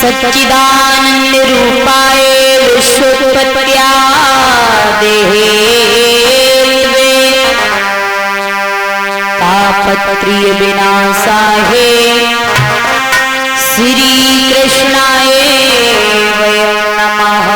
सच्चिदानंद रूपाय विश्वोत्पत्त्यादि Hathaway तापत्रय विनाशाय श्री कृष्णाय वयं नमः।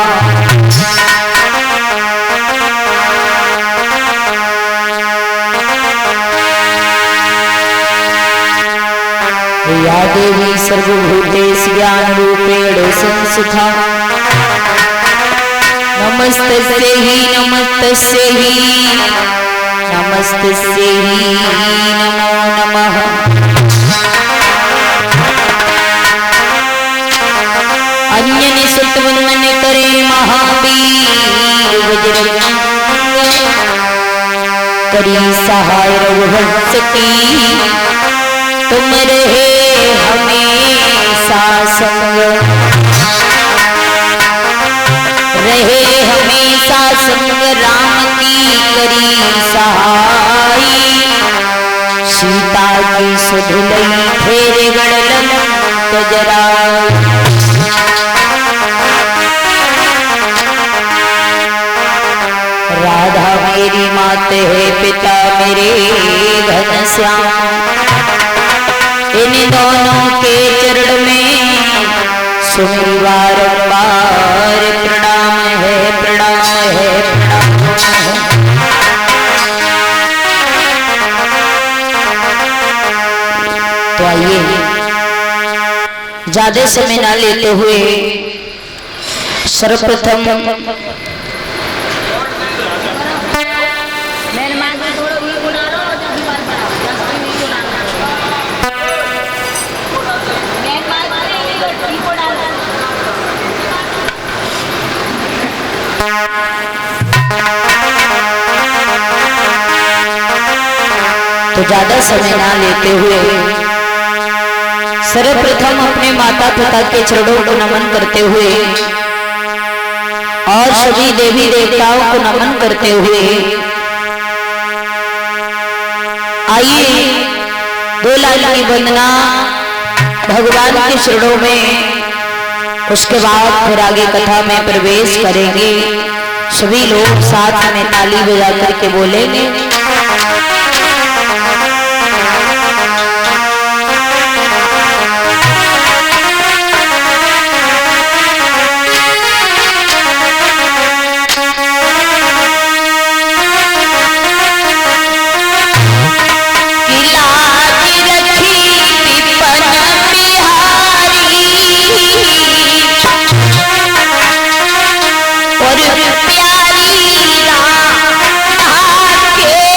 या देवी सर्वभूतेषु ज्ञानरूपेण संस्थिता नमस्तस्यै नमो नमः। अन्यने सत्वन्मन करे महावीर बजरंग करी सहाय रघुवंश की तुम रहे हमेशा संग राम की करी सहाय सीता की सुधुलई फेरे गड़लम गजरा राधा मेरी मात है पिता मेरे घनश्याम इन दोनों के चरण में सुमिर बारंबार प्रणाम है प्रणाम है प्रणाम है। तो आइए ज्यादा समय ना लेते हुए सर्वप्रथम तो ज्यादा समय ना लेते हुए सर्वप्रथम अपने माता पिता के चरणों को नमन करते हुए और सभी देवी देवताओं को नमन करते हुए आइए दो लाल की वंदना भगवान के चरणों में, उसके बाद फिर आगे कथा में प्रवेश करेंगे। सभी लोग साथ में ताली बजा करके बोलेंगे। प्यारी राधा के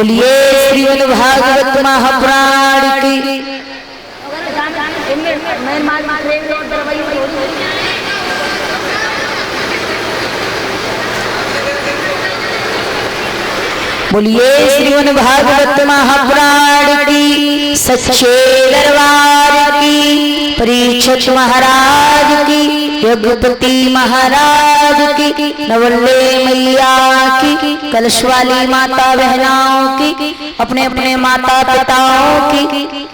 बोलिए श्रीमद् भागवत महापुराण की। बोलिए श्रीमद् भागवत महापुराण की। सच्चे दरबार की। परीक्षित महाराज की। यज्ञपति महाराज की। नवल्ले मैया की। कलश वाली माता बहनाओं की। अपने अपने माता पिताओं की।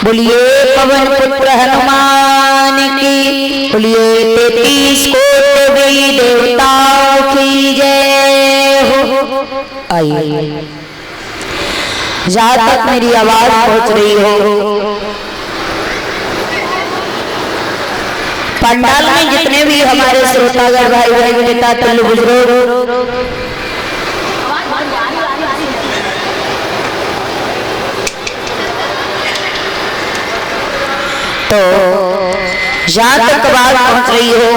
बोलिए पवन पुत्र हनुमान की। बोलिए 33 कोटि देवताओं की जय हो। आइए जहां तक मेरी आवाज पहुंच रही हो, पंडाल में जितने भी हमारे श्रोतागण भाई भाई पिता तुल्य बुजुर्ग, तो जहां तक बात पहुंच रही हो,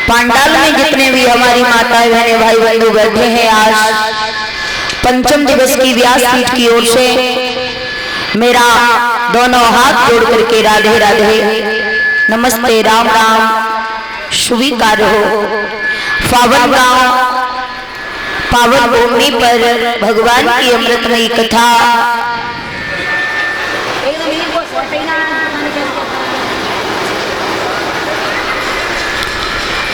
पंडाल में जितने भी हमारी माताएं बहनें भाई बंधु बैठे हैं, आज पंचम दिवस की व्यासपीठ की ओर से मेरा दोनों हाथ जोड़ करके राधे राधे नमस्ते राम राम स्वीकार हो। पावन गांव पावन भूमि पर भगवान की अमृतमयी कथा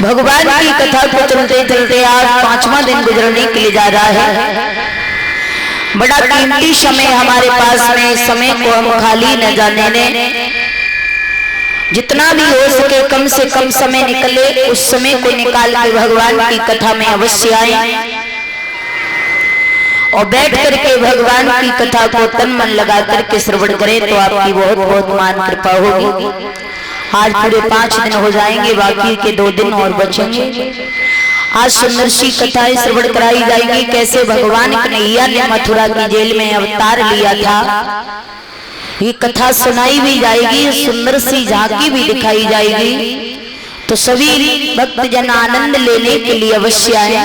भगवान की कथा को चलते चलते आज 5वां दिन गुजरने के लिए जा रहा है। बड़ा कीमती समय हमारे पास में, समय को हम खाली न जाने दें। जितना भी हो सके कम से कम समय निकले, उस समय को निकाल के भगवान की कथा में अवश्य आए और बैठ करके भगवान की कथा को तन मन लगा करके श्रवण करें तो आपकी बहुत बहुत मान कृपा होगी। आज पूरे 5 दिन हो जाएंगे, बाकी के 2 दिन और बचेंगे। आज सुंदर सी कथाएं श्रवण कराई जाएगी। कैसे भगवान कन्हैया ने मथुरा की जेल में अवतार लिया था, ये कथा सुनाई भी जाएगी, सुंदर सी झांकी भी दिखाई जाएगी। तो सभी भक्तजन आनंद लेने के लिए अवश्य आए।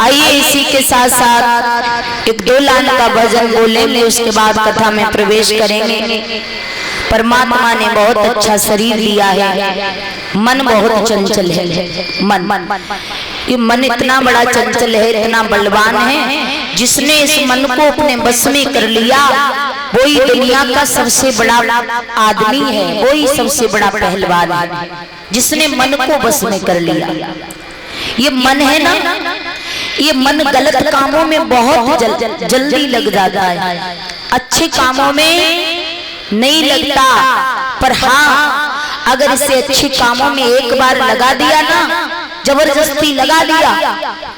आइए इसी के साथ साथ 1-2 लाइन का भजन बोलेंगे, उसके बाद कथा में प्रवेश करेंगे। परमात्मा ने बहुत अच्छा शरीर दिया है, मन बहुत चंचल है। मन ये मन इतना बड़ा चंचल है, इतना बलवान है, जिसने इस मन को अपने बस में कर लिया वही दुनिया का सबसे बड़ा आदमी है, वही सबसे बड़ा पहलवान है, जिसने मन को बस में कर लिया। ये मन है ना, ये मन गलत कामों में बहुत जल्दी लग जाता है, अच्छे कामों में नहीं लगता। पर हाँ, अगर इसे अच्छे कामों में एक बार लगा दिया ना, जबरदस्ती लगा दिया,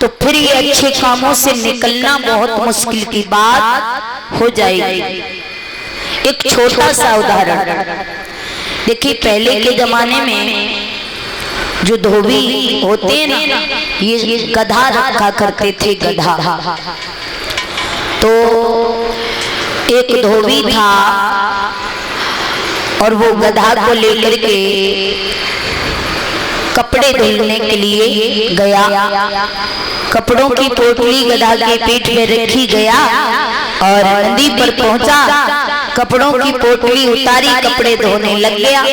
तो फिर ये अच्छे कामों से निकलना बहुत मुश्किल की बात हो जाएगी। एक छोटा सा उदाहरण देखिए, पहले के जमाने में जो धोबी होते हैं ना, ये गधा रखा करते थे, गधा। तो एक धोबी था और वो गधा को लेकर के कपड़े धुलने के लिए गया। कपड़ों की पोटली गधा के पीठ में रखी गया और नदी पर पहुंचा, कपड़ों की पोटली उतारी, कपड़े धोने लग गया।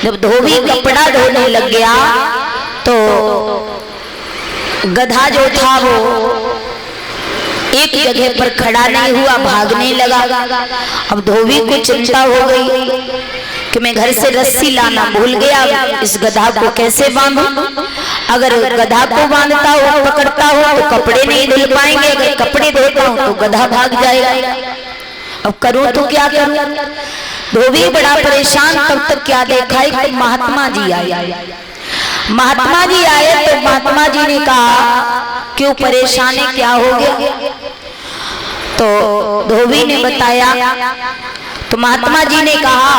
जब धोबी कपड़ा धोने लग गया तो गधा जो था वो एक जगह पर खड़ा नहीं हुआ, भागने लगा। अब धोबी को चिंता हो गई कि मैं घर से रस्सी लाना भूल गया, इस गधा को कैसे बांधूं? अगर गधा को बांधता हो, पकड़ता हो तो कपड़े नहीं धुल पाएंगे, अगर कपड़े धोता हूं तो गधा भाग जाएगा। अब करूं तो क्या करूं? धोबी बड़ा परेशान। तब तक क्या देखा है कि महात्मा जी आए। महात्मा जी आए तो महात्मा जी ने कहा, क्यों परेशान है, क्या हो गया? तो धोबी ने बताया। तो महात्मा जी ने कहा,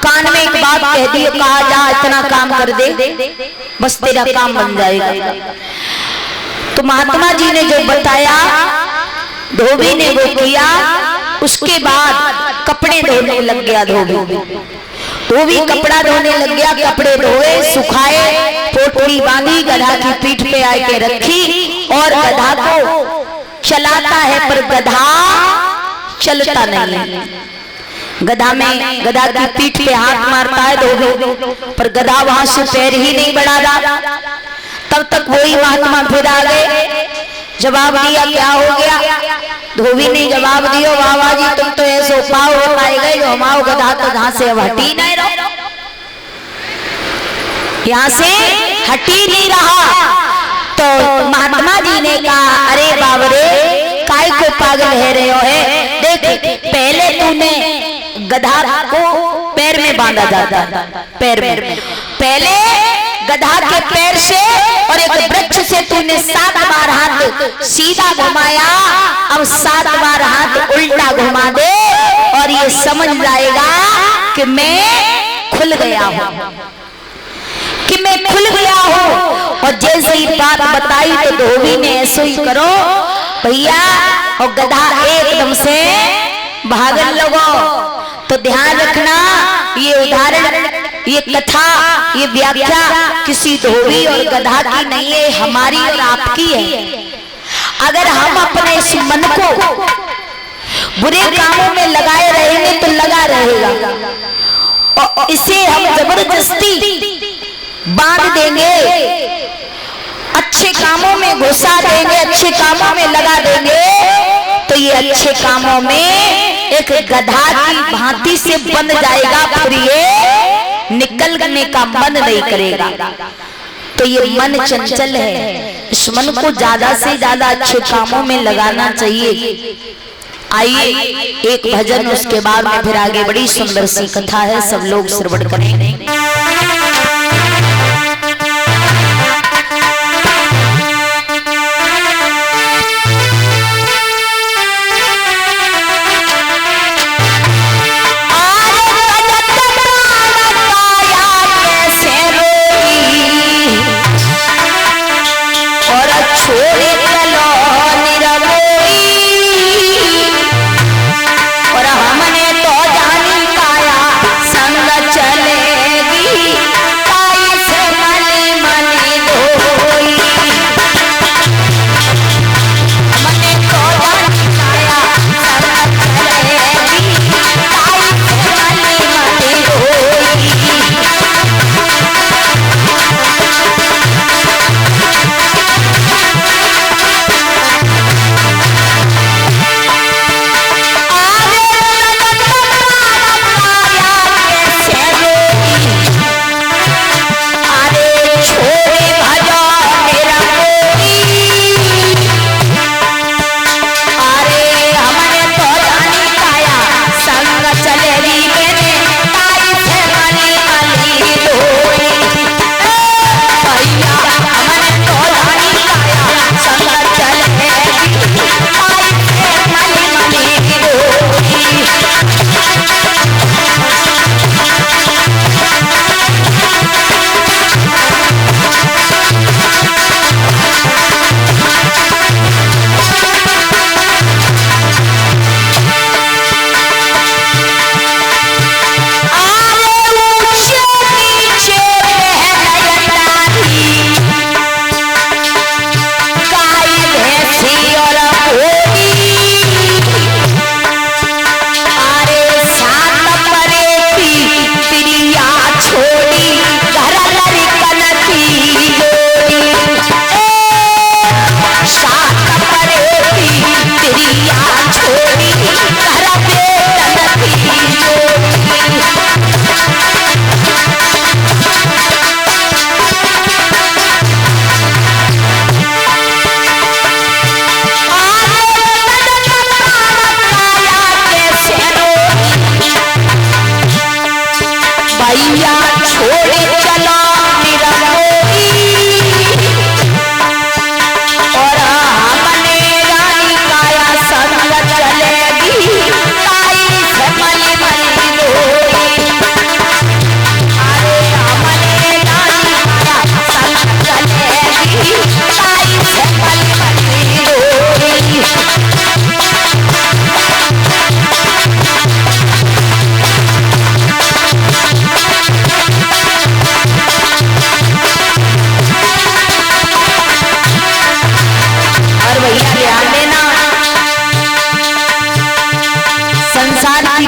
कान में एक बात कह दी, कहा जा इतना काम कर दे, बस तेरा काम बन जाएगा। तो महात्मा जी ने जो बताया, धोबी ने वो किया। उसके बाद कपड़े धोने लग गया धोबी। तो भी कपड़ा धोने लग गया। कपड़े धोए, सुखाए, पोटली बांधी, गधा की पीठ पे आके रखी और गधा को चलाता है, पर गधा चलता नहीं। गधा की पीठ पे हाथ मारता है धोबी, पर गधा वहां से पैर ही नहीं बढ़ा रहा। तब तक वही महात्मा फिर आ गए, जवाब दिया क्या हो गया। धोबी ने जवाब दियो, बाबा जी तुम तो ऐसे पाओ बताए गए जो हमाओ गधा तो यहाँ से अब हटी नहीं रहो, यहाँ से हटी नहीं रहा। तो महात्मा जी ने कहा, अरे बाबरे काय को पागल है रहे हो है, देख पहले तूने गधा को पैर में बांधा जाता, पैर में पहले गधा के पैर से और एक वृक्ष से तूने 7 बार हाथ सीधा घुमाया, अब 7 बार हाथ उल्टा घुमा दे और ये समझ जाएगा कि मैं खुल गया हूं, कि मैं खुल गया हूं। और जैसे ही बात बताई तो धोबी ने ऐसे ही करो भैया, और गधा एकदम से भागने लगो। तो ध्यान रखना, ये उदाहरण, ये कथा, ये व्याख्या किसी धोबी और गधा की नहीं है, हमारी और आपकी है। अगर हम अपने इस मन को बुरे कामों में लगाए रहेंगे तो लगा रहेगा, और इसे हम जबरदस्ती बांध देंगे, अच्छे कामों में घुसा देंगे, अच्छे कामों में लगा देंगे, तो ये अच्छे कामों में एक गधा की भांति से बंध जाएगा, फिर ये निकलने का मन नहीं करेगा। तो ये मन चंचल है, इस मन को ज्यादा से ज्यादा अच्छे कामों में लगाना चाहिए। आइए एक भजन, उसके बाद में फिर आगे बड़ी सुंदर सी कथा है, सब लोग श्रवण करेंगे। और हमने तो जानी काया संग चलेगी।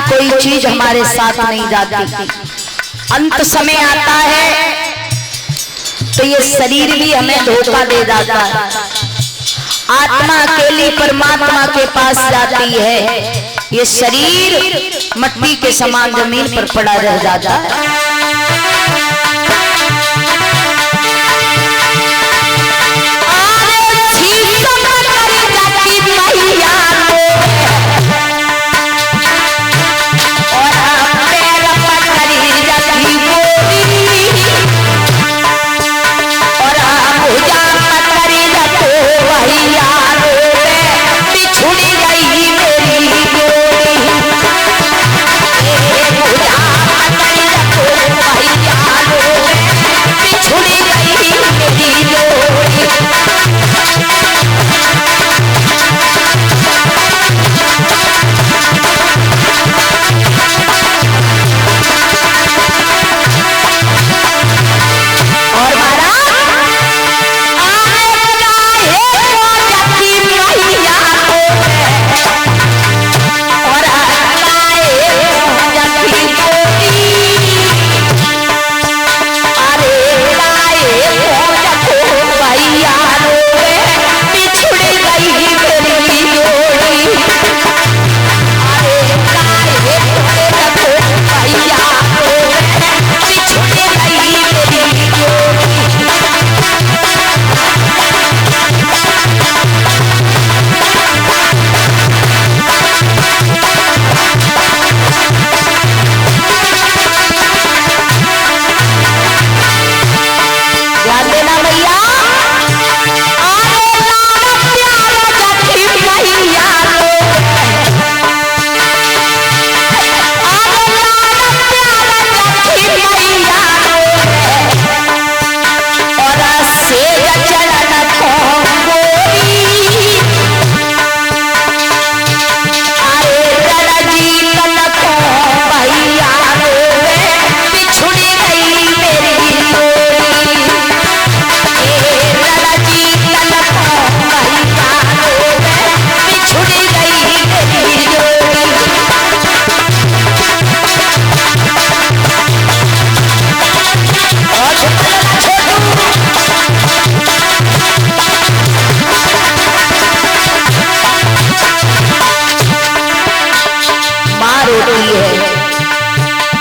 कोई चीज हमारे साथ नहीं जाती। अंत समय आता है तो ये शरीर भी हमें धोखा दे जाता है। आत्मा अकेली परमात्मा के पास जाती है, ये शरीर मट्टी के समान जमीन पर पड़ा रह जाता है।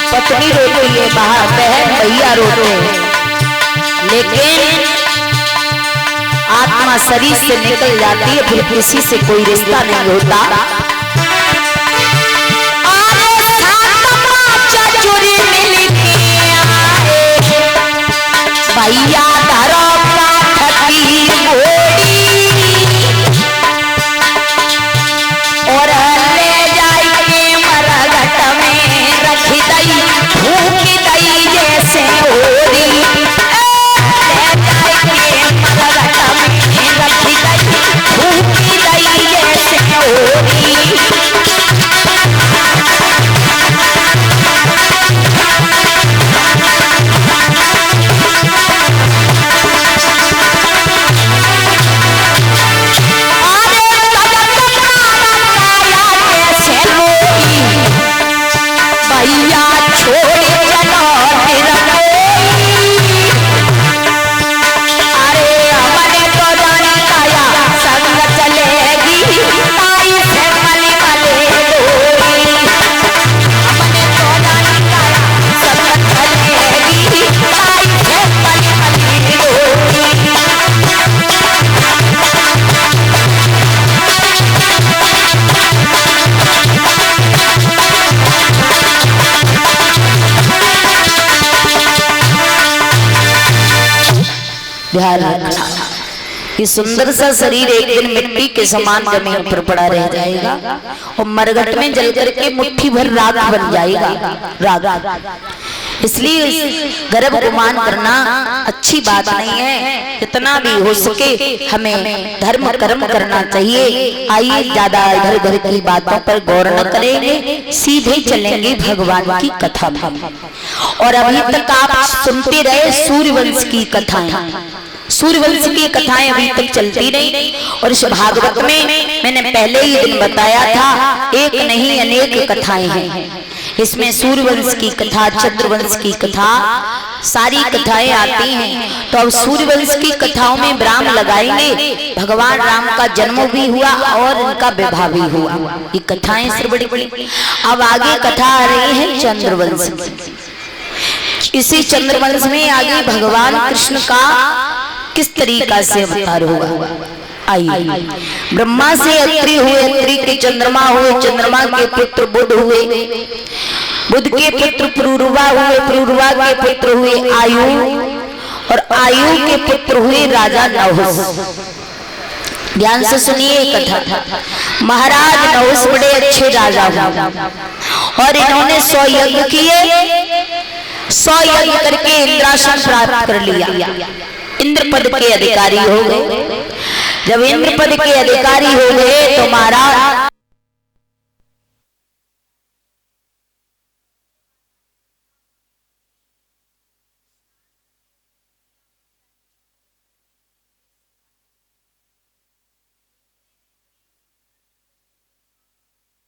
पत्नी रोती है, बहन भैया रोते हैं, लेकिन आत्मा शरीर से निकल जाती है, फिर किसी से कोई रिश्ता नहीं होता। भैया धरो काठी घोड़ी और ले जाइए मरघट में रख दई भूख दई जैसे ओरी, ले जाइए मरघट में रख दई भूख दई जैसे ओरी। ध्यान रखना, ये सुंदर सा शरीर एक दिन मिट्टी के समान जमीन पर पड़ा रह जाएगा और मरघट में जल करके मुट्ठी भर राख बन जाएगा। राख इसलिए गर्भ गुमान करना अच्छी बात नहीं है, जितना भी हो सके हमें धर्म कर्म करना चाहिए। आइए ज्यादा इधर उधर की बातों पर गौर न करेंगे, सीधे चलेंगे भगवान की कथा में। और अभी तक आप सुनते रहे सूर्यवंश की कथाएं। सूर्यवंश की कथाएं अभी तक चलती रही और इस भागवत में मैंने पहले ही दिन बताया था, एक नहीं अनेक कथाएं हैं। इसमें सूर्यवंश की कथा, चंद्रवंश की कथा, सारी कथाएं आती हैं। तो अब सूर्यवंश की कथाओं में विराम लगाएंगे। भगवान राम का जन्म भी हुआ और उनका विवाह भी हुआ, ये कथाएं सिर्फ बड़ी बड़ी। अब आगे कथा आ रही है चंद्रवंश। इसी चंद्रवंश में आगे भगवान कृष्ण का किस तरीका से अवतार होगा। आइए, ब्रह्मा से अत्रि हुए, अत्रि के चंद्रमा हुए, चंद्रमा के पुत्र बुध हुए, बुध के पुत्र पुरुरवा हुए, पुरुरवा के पुत्र हुए आयु, और आयु के पुत्र हुए राजा नहुस। ध्यान से सुनिए कथा। महाराज नहुस बड़े अच्छे राजा हुए और इन्होंने 100 यज्ञ किए, 100 यज्ञ करके इंद्रासन प्राप्त कर लिया, इंद्र पद के अधिकारी हो गए। जब इंद्र पद के अधिकारी हो गए तो